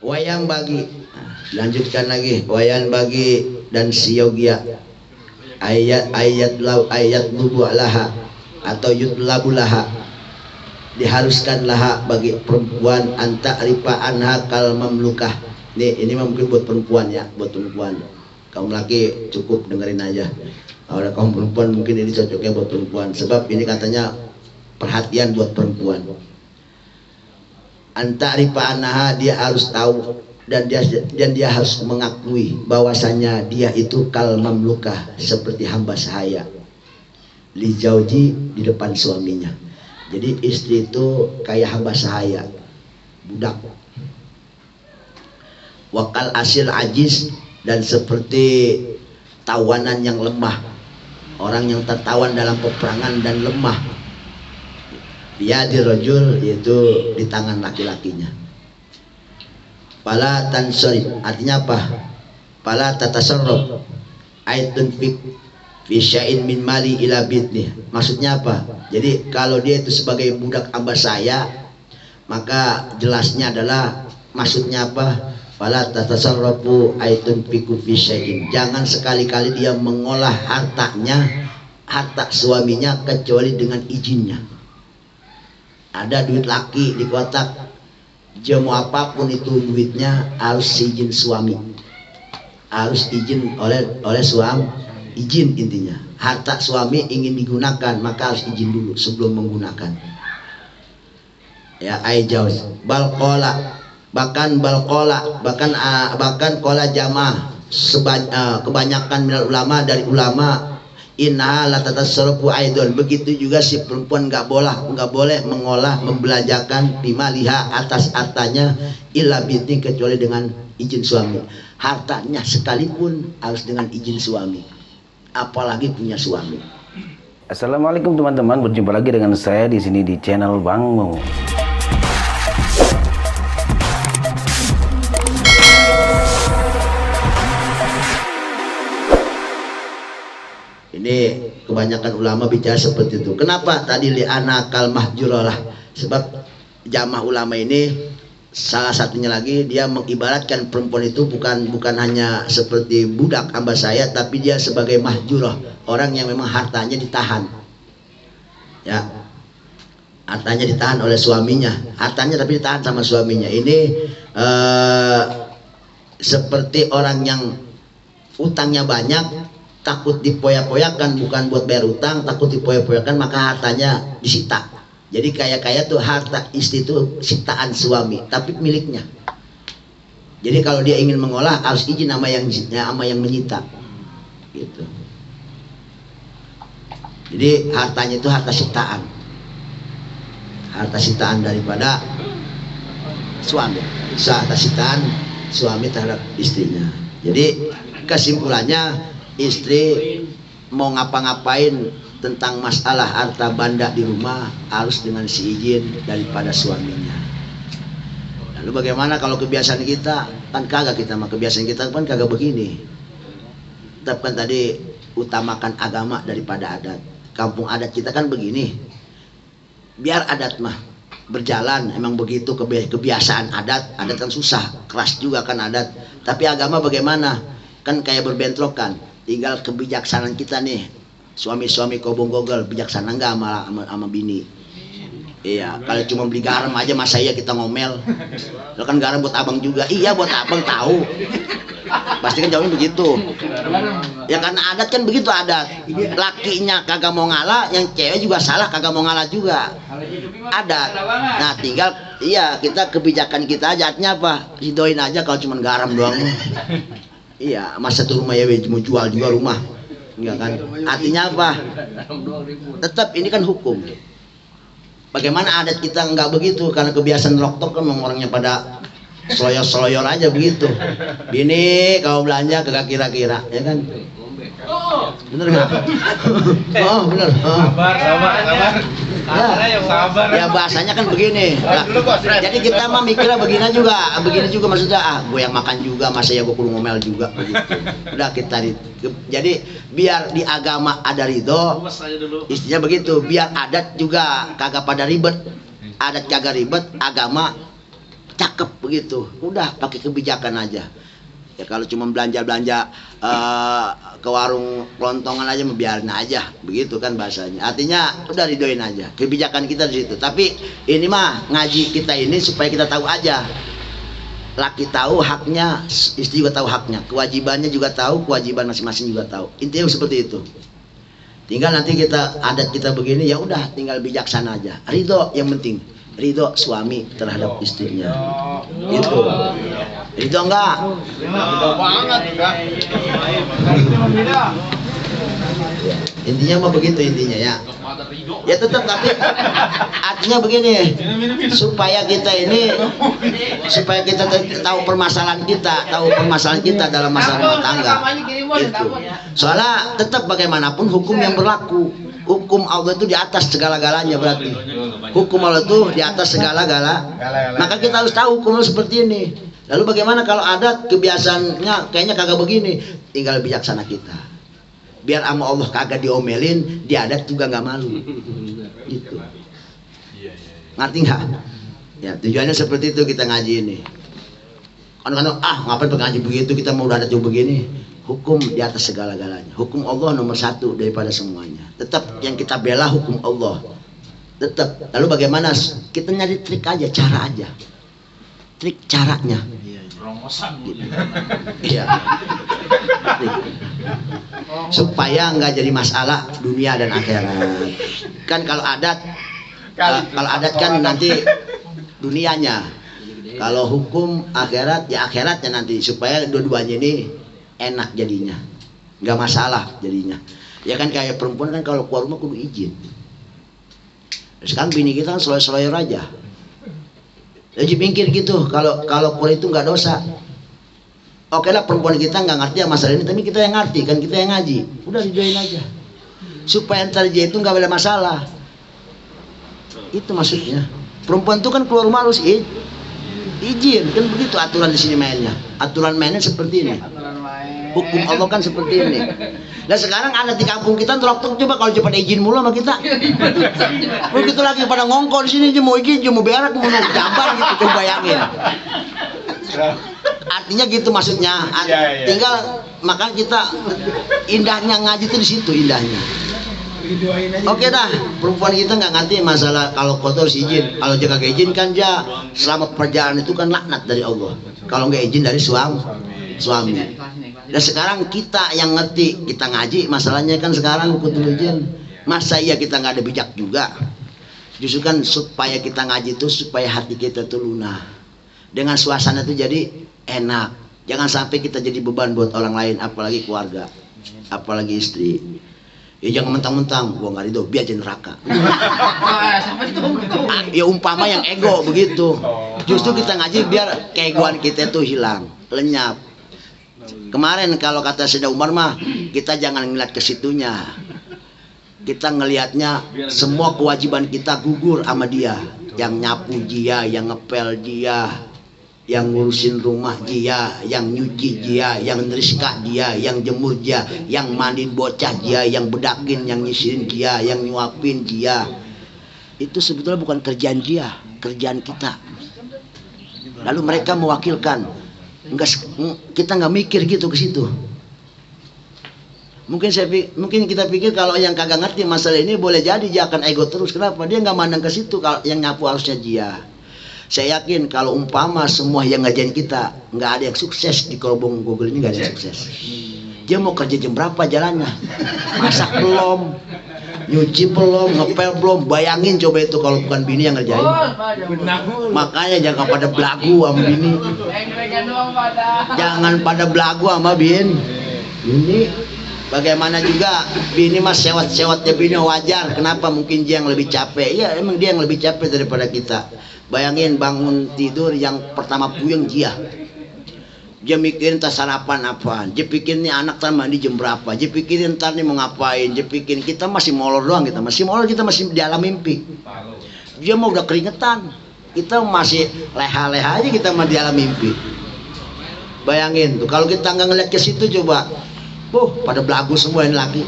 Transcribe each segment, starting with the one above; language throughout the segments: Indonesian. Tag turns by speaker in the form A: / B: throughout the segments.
A: Wayang bagi, lanjutkan lagi, wayang bagi dan siogia ayat lubu laha atau yutlabu laha, diharuskan laha bagi perempuan anta ripa anha kal mamlukah. Ini mungkin buat perempuan ya, buat perempuan. Kaum laki cukup dengerin aja. Kalau kaum perempuan mungkin ini cocoknya buat perempuan, sebab ini katanya perhatian buat perempuan. Anta ripa anha, dia harus tahu dan dia harus mengakui bahwasanya dia itu kal mamlukah, seperti hamba sahaya li jauji, di depan suaminya. Jadi istri itu kayak hamba sahaya, budak. Wakal asil ajiz, dan seperti tawanan yang lemah, orang yang tertawan dalam peperangan dan lemah. Dia dirojul, yaitu di tangan laki-lakinya. Pala tansorib, artinya apa? Pala tatasarrob aitun fi sya'in min mali ila bidnih. Maksudnya apa? Jadi kalau dia itu sebagai budak hamba saya, maka jelasnya adalah maksudnya apa? Pala tatasarrafu aitun fi sya'in. Jangan sekali-kali dia mengolah hartanya, harta suaminya, kecuali dengan izinnya. Ada duit laki di kotak, jamu apapun itu duitnya harus izin suami, harus izin oleh suami, izin intinya. Harta suami ingin digunakan maka harus izin dulu sebelum menggunakan. Ya, aijauz balqola, bahkan kola jamaah kebanyakan minal ulama, dari ulama, inna la tatasarrufu aidon, begitu juga si perempuan nggak boleh mengolah, membelanjakan bimaliha, atas hartanya, illa binti, kecuali dengan izin suami. Hartanya sekalipun harus dengan izin suami, apalagi punya suami.
B: Assalamualaikum teman-teman, berjumpa lagi dengan saya di sini di channel Bang Mo.
A: Ini kebanyakan ulama bicara seperti itu. Kenapa? Tadi li'ana kal mahjuralah. Sebab jamaah ulama ini salah satunya lagi, dia mengibaratkan perempuan itu bukan hanya seperti budak hamba saya, tapi dia sebagai mahjurah, orang yang memang hartanya ditahan. Ya. Hartanya ditahan oleh suaminya. Hartanya tapi ditahan sama suaminya. Ini seperti orang yang utangnya banyak, takut dipoyak-poyakan, bukan buat bayar utang, takut dipoyak-poyakan, maka hartanya disita. Jadi kaya-kaya tuh harta istri itu sitaan suami, tapi miliknya. Jadi kalau dia ingin mengolah harus izin sama yang menyita. Gitu. Jadi hartanya itu harta sitaan. Harta sitaan daripada suami. Harta sitaan suami terhadap istrinya. Jadi kesimpulannya, istri mau ngapa-ngapain tentang masalah harta benda di rumah harus dengan si izin daripada suaminya. Lalu bagaimana kalau kebiasaan kita? Kan kagak, kita mah kebiasaan kita kan kagak begini. Tapi kan tadi utamakan agama daripada adat. Kampung adat kita kan begini. Biar adat mah berjalan, emang begitu kebiasaan adat. Adat kan susah, keras juga kan adat. Tapi agama bagaimana? Kan kayak berbentrokan. Tinggal kebijaksanaan kita nih, suami-suami kobong gogol, bijaksana nggak sama bini? Iya, kalau cuma beli garam aja masa iya kita ngomel? Lo kan garam buat abang juga. Iya, buat abang tahu. Pasti kan jawabnya begitu. Ya karena adat kan begitu adat. Lakinya kagak mau ngalah, yang cewek juga salah kagak mau ngalah juga. Adat. Nah tinggal iya kita kebijakan kita aja, artinya apa? Hidoin aja kalau cuma garam doang. Iya, masa tuh rumah ya mau jual juga rumah, enggak kan? Artinya apa? Tetap ini kan hukum. Bagaimana adat kita enggak begitu, karena kebiasaan roktok kan orangnya pada seloyor-seloyor aja begitu. Bini kalau belanja kagak kira-kira, ya kan? Bener nggak? Oh bener. Sabar. Ya bahasanya kan begini. Jadi kita mah mikirnya begini juga maksudnya, gue yang makan juga, masa ya gue perlu ngomel juga begitu. Udah kita jadi biar di agama ada ridho, istinya begitu. Biar adat juga kagak pada ribet, adat kagak ribet, agama cakep begitu, udah pakai kebijakan aja. Ya kalau cuma belanja ke warung kelontongan aja, biarin aja, begitu kan bahasanya. Artinya udah ridoin aja, kebijakan kita di situ. Tapi ini mah ngaji kita ini supaya kita tahu aja. Laki tahu haknya, istri juga tahu haknya, kewajibannya juga tahu, kewajiban masing-masing juga tahu. Intinya seperti itu. Tinggal nanti kita adat kita begini, ya udah tinggal bijaksana aja. Ridho yang penting. Ridho suami terhadap istrinya. Itu. Ridho enggak?
C: Ridho banget enggak.
A: Ya, intinya mah begitu intinya ya. Ya tetap, tapi artinya begini, supaya kita tahu permasalahan kita dalam masalah rumah tangga. Itu. Soalnya tetap bagaimanapun hukum yang berlaku. Hukum Allah itu di atas segala-galanya berarti. Hukum Allah itu di atas segala-gala. Maka kita harus tahu hukum Allah seperti ini. Lalu bagaimana kalau ada kebiasaannya kayaknya kagak begini? Tinggal bijaksana kita. Biar sama Allah kagak diomelin, di adat juga nggak malu. Gitu. Ngerti nggak? Ya tujuannya seperti itu kita ngaji ini. Kadang-kadang ngapain ngaji begitu, kita mau udah ada juga begini. Hukum di atas segala-galanya. Hukum Allah nomor satu daripada semuanya. Tetap yang kita bela hukum Allah. Tetap. Lalu bagaimana? Kita nyari trik aja, cara aja. Trik caranya. Iya. Supaya nggak jadi masalah dunia dan akhirat. Kan kalau adat kan nanti dunianya. Kalau hukum akhirat ya akhiratnya nanti, supaya dua-duanya ini enak jadinya, nggak masalah jadinya. Ya kan kayak perempuan kan kalau keluar rumah kudu izin. Sekarang bini kita kan sloy-sloy aja. Jadi pikir gitu, kalau keluar itu nggak dosa. Oke lah, perempuan kita nggak ngerti masalah ini, tapi kita yang ngerti kan, kita yang ngaji. Udah dijoin aja, supaya ntar dia itu nggak ada masalah. Itu maksudnya. Perempuan itu kan keluar rumah harus izin, kan begitu aturan di sini mainnya. Aturan mainnya seperti ini. Hukum Allah kan seperti ini. Nah sekarang ada di kampung kita terok-terok, coba kalau cepat izin mulu sama kita. Begitu lagi pada ngongkol di sini, dia mau izin, dia mau berak, mau gambar gitu, coba bayangin. Artinya gitu maksudnya. Tinggal makanya kita indahnya ngaji itu di situ indahnya. Oke dah, perempuan kita nggak ngerti masalah kalau kotor harus izin. Kalau dia kagak izin kan dia selama perjalanan itu kan laknat dari Allah. Kalau nggak izin dari suami. Dan sekarang kita yang ngerti, kita ngaji, masalahnya kan sekarang kudu izin. Masa iya kita nggak ada bijak juga? Justru kan supaya kita ngaji itu supaya hati kita tuh lunak. Dengan suasana itu jadi enak. Jangan sampai kita jadi beban buat orang lain, apalagi keluarga, apalagi istri. Ya jangan mentang-mentang gua nggak ridho, biar jadi neraka. Ya umpama yang ego begitu. Justru kita ngaji biar keegoan kita tuh hilang, lenyap. Kemarin kalau kata Sayyidina Umar mah, kita jangan ngeliat ke situnya. Kita ngelihatnya semua kewajiban kita gugur sama dia. Yang nyapu dia, yang ngepel dia, yang ngurusin rumah dia, yang nyuci dia, yang neriska dia, yang jemur dia, yang mandiin bocah dia, yang bedakin, yang nyisirin dia, yang nyuapin dia. Itu sebetulnya bukan kerjaan dia, kerjaan kita. Lalu mereka mewakilkan. Kita nggak mikir gitu ke situ. Mungkin kita pikir kalau yang kagak ngerti masalah ini boleh jadi dia akan ego terus. Kenapa? Dia nggak mandang ke situ. Kalau yang nyapu harusnya dia. Saya yakin kalau umpama semua yang ngajarin kita nggak ada yang sukses di kolobong Google ini, nggak ada yang sukses. Dia mau kerja jam berapa jalannya? Masak belum, nyuci belum, ngepel belum. Bayangin coba itu kalau bukan bini yang ngerjain. Makanya jangan pada belagu sama bini. Jangan pada belagu sama bini. Ini bagaimana juga bini mas sewat-sewatnya bini wajar. Kenapa? Mungkin dia yang lebih capek. Ya emang dia yang lebih capek daripada kita. Bayangin bangun tidur yang pertama puyeng dia. Dia mikirin tas sarapan apaan. Dia pikirin nih anak ntar mandi jam berapa. Dia pikirin ntar nih mau ngapain. Dia pikirin kita masih molor doang, kita masih molor, kita masih di alam mimpi. Dia mau udah keringetan. Kita masih leha-leha aja, kita mah di alam mimpi. Bayangin tuh kalau kita nggak ngeliat ke situ coba. Pada belagu semua ini laki.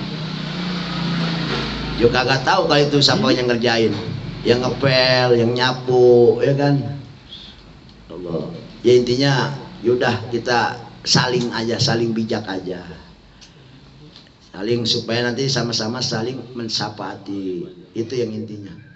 A: Dia kagak tahu kalau itu siapa yang ngerjain. Yang ngepel, yang nyapu, ya kan. Allah. Ya intinya yaudah kita saling aja, saling bijak aja, saling supaya nanti sama-sama saling mensapaati, itu yang intinya.